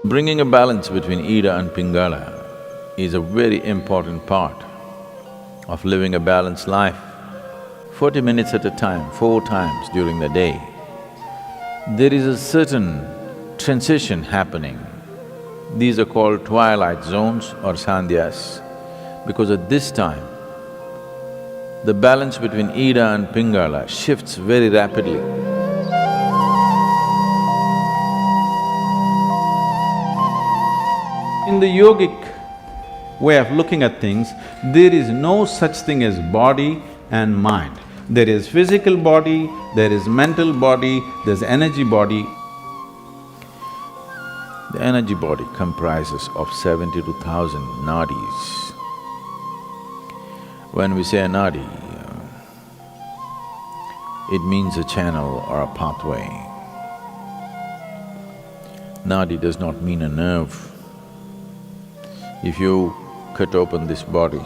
Bringing a balance between IDA and Pingala is a very important part of living a balanced life. 40 minutes at a time, 4 times during the day, there is a certain transition happening. These are called twilight zones or sandhyas, because at this time, the balance between IDA and Pingala shifts very rapidly. In the yogic way of looking at things, there is no such thing as body and mind. There is physical body, there is mental body, there's energy body. The energy body comprises of 72,000 nadis. When we say a nadi, it means a channel or a pathway. Nadi does not mean a nerve. If you cut open this body,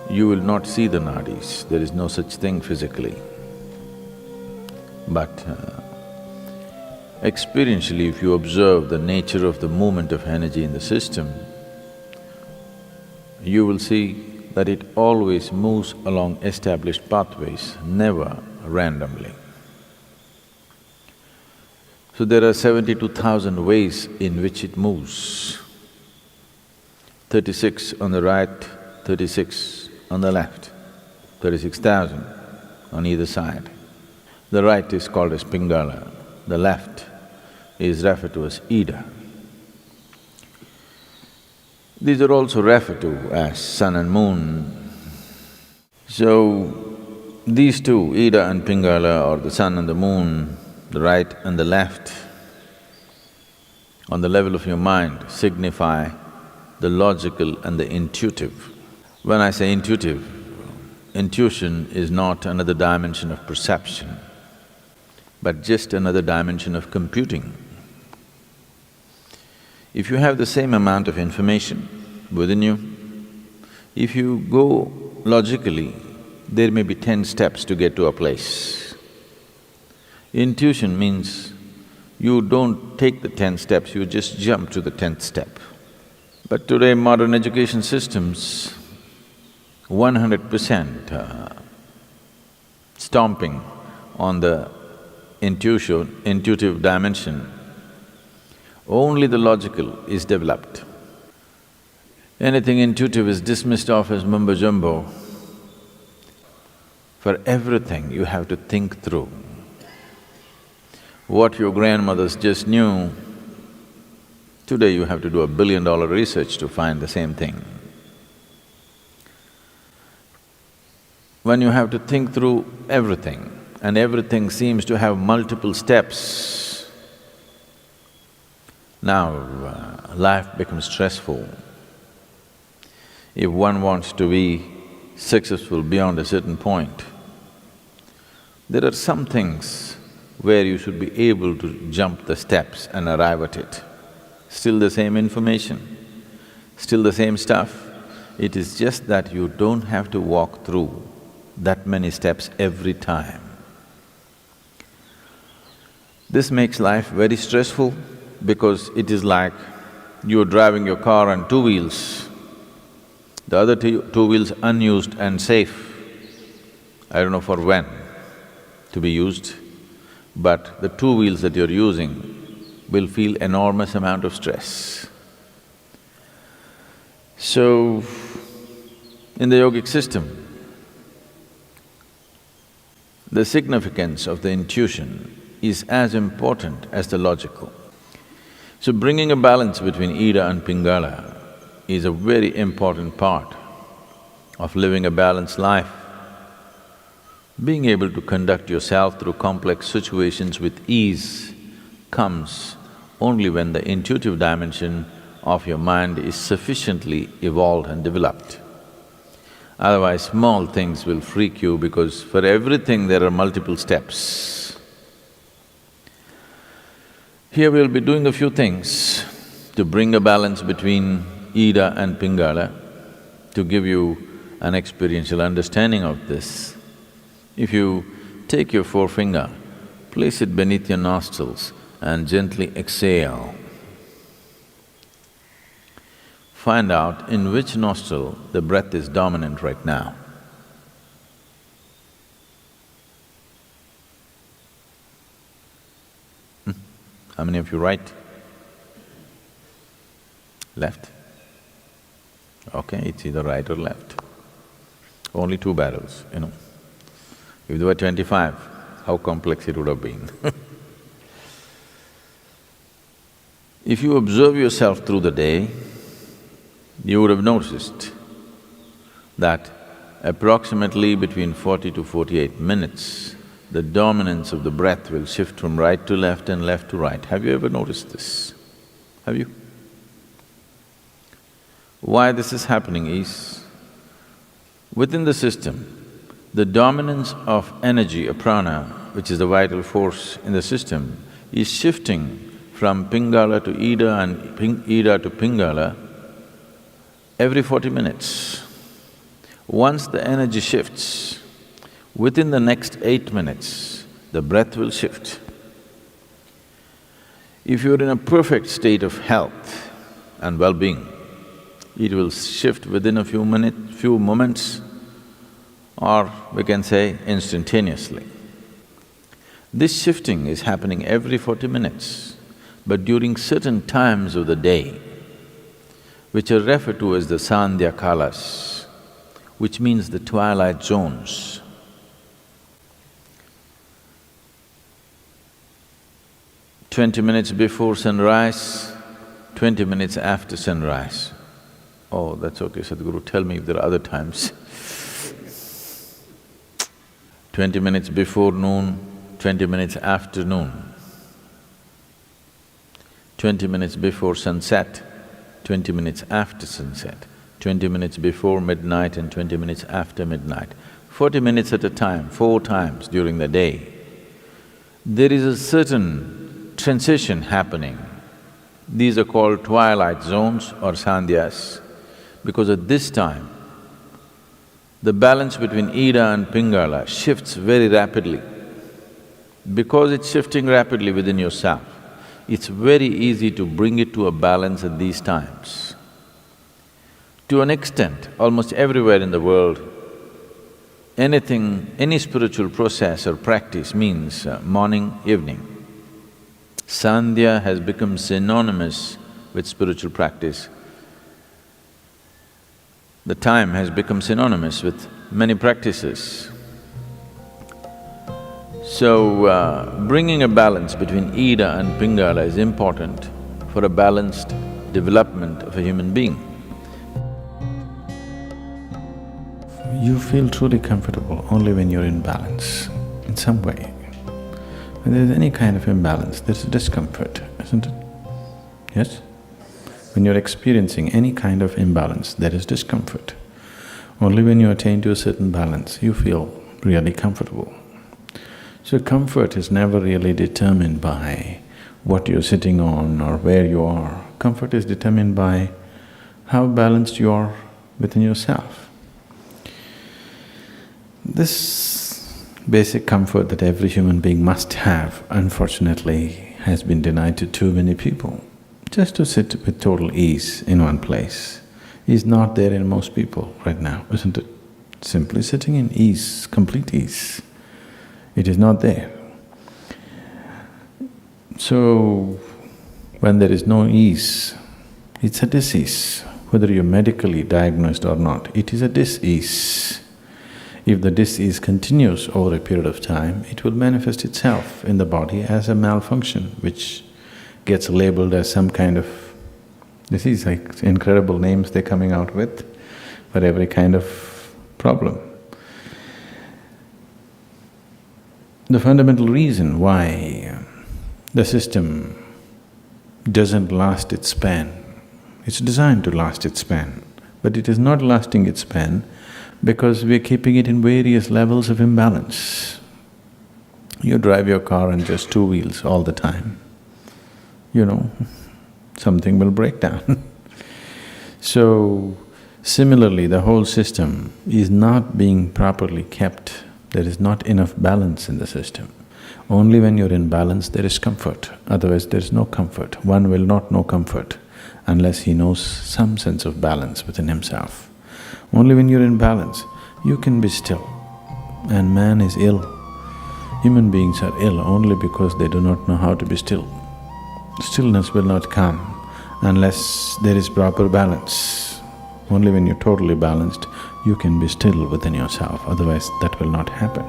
you will not see the nadis, there is no such thing physically. But experientially, if you observe the nature of the movement of energy in the system, you will see that it always moves along established pathways, never randomly. So there are 72,000 ways in which it moves. 36 on the right, 36 on the left, 36,000 on either side. The right is called as Pingala, the left is referred to as IDA. These are also referred to as sun and moon. So, these two, IDA and Pingala, or the sun and the moon, the right and the left, on the level of your mind signify the logical and the intuitive. When I say intuitive, intuition is not another dimension of perception, but just another dimension of computing. If you have the same amount of information within you, if you go logically, there may be 10 steps to get to a place. Intuition means you don't take the 10 steps, you just jump to the 10th step. But today modern education systems, 100% stomping on the intuitive dimension, only the logical is developed. Anything intuitive is dismissed off as mumbo-jumbo. For everything you have to think through. What your grandmothers just knew, today you have to do $1 billion research to find the same thing. When you have to think through everything, and everything seems to have multiple steps, now life becomes stressful. If one wants to be successful beyond a certain point, there are some things where you should be able to jump the steps and arrive at it. Still the same information, still the same stuff, it is just that you don't have to walk through that many steps every time. This makes life very stressful because it is like you're driving your car on 2 wheels, the other two wheels unused and safe. I don't know for when to be used, but the 2 wheels that you're using will feel enormous amount of stress. So, in the yogic system, the significance of the intuition is as important as the logical. So bringing a balance between IDA and Pingala is a very important part of living a balanced life. Being able to conduct yourself through complex situations with ease comes only when the intuitive dimension of your mind is sufficiently evolved and developed. Otherwise, small things will freak you because for everything there are multiple steps. Here we'll be doing a few things to bring a balance between IDA and Pingala, to give you an experiential understanding of this. If you take your forefinger, place it beneath your nostrils and gently exhale. find out in which nostril the breath is dominant right now. How many of you right? Left? Okay, it's either right or left. Only two barrels, you know. If there were 25, how complex it would have been. If you observe yourself through the day, you would have noticed that approximately between 40 to 48 minutes, the dominance of the breath will shift from right to left and left to right. Have you ever noticed this? Have you? Why this is happening is, within the system, the dominance of energy, a prana, which is the vital force in the system, is shifting from Pingala to Ida and Ida to Pingala every 40 minutes. Once the energy shifts, within the next 8 minutes, the breath will shift. If you're in a perfect state of health and well-being, it will shift within a few moments, or we can say instantaneously. This shifting is happening every 40 minutes, but during certain times of the day, which are referred to as the Sandhya kalas, which means the twilight zones. 20 minutes before sunrise, 20 minutes after sunrise. Oh, that's okay, Sadhguru, tell me if there are other times. 20 minutes before noon, 20 minutes after noon. 20 minutes before sunset, 20 minutes after sunset, 20 minutes before midnight and 20 minutes after midnight. 40 minutes at a time, 4 times during the day. There is a certain transition happening. These are called twilight zones or sandhyas, because at this time, the balance between Ida and Pingala shifts very rapidly. Because it's shifting rapidly within yourself, it's very easy to bring it to a balance at these times. To an extent, almost everywhere in the world, any spiritual process or practice means morning, evening. Sandhya has become synonymous with spiritual practice. The time has become synonymous with many practices. So, bringing a balance between Ida and Pingala is important for a balanced development of a human being. You feel truly comfortable only when you're in balance, in some way. When there's any kind of imbalance, there's discomfort, isn't it? Yes? When you're experiencing any kind of imbalance, there is discomfort. Only when you attain to a certain balance, you feel really comfortable. So comfort is never really determined by what you're sitting on or where you are. Comfort is determined by how balanced you are within yourself. This basic comfort that every human being must have, unfortunately, has been denied to too many people. Just to sit with total ease in one place is not there in most people right now, isn't it? Simply sitting in ease, complete ease, it is not there. So, when there is no ease, it's a disease. Whether you're medically diagnosed or not, it is a dis-ease. If the dis-ease continues over a period of time, it will manifest itself in the body as a malfunction, which gets labeled as some kind of… This is like incredible names they're coming out with for every kind of problem. The fundamental reason why the system doesn't last its span, it's designed to last its span, but it is not lasting its span because we're keeping it in various levels of imbalance. You drive your car on just 2 wheels all the time, you know, something will break down. So, similarly, the whole system is not being properly kept. There is not enough balance in the system. Only when you're in balance there is comfort, otherwise there is no comfort. One will not know comfort unless he knows some sense of balance within himself. Only when you're in balance, you can be still. And man is ill. Human beings are ill only because they do not know how to be still. Stillness will not come unless there is proper balance. Only when you're totally balanced, you can be still within yourself, otherwise that will not happen.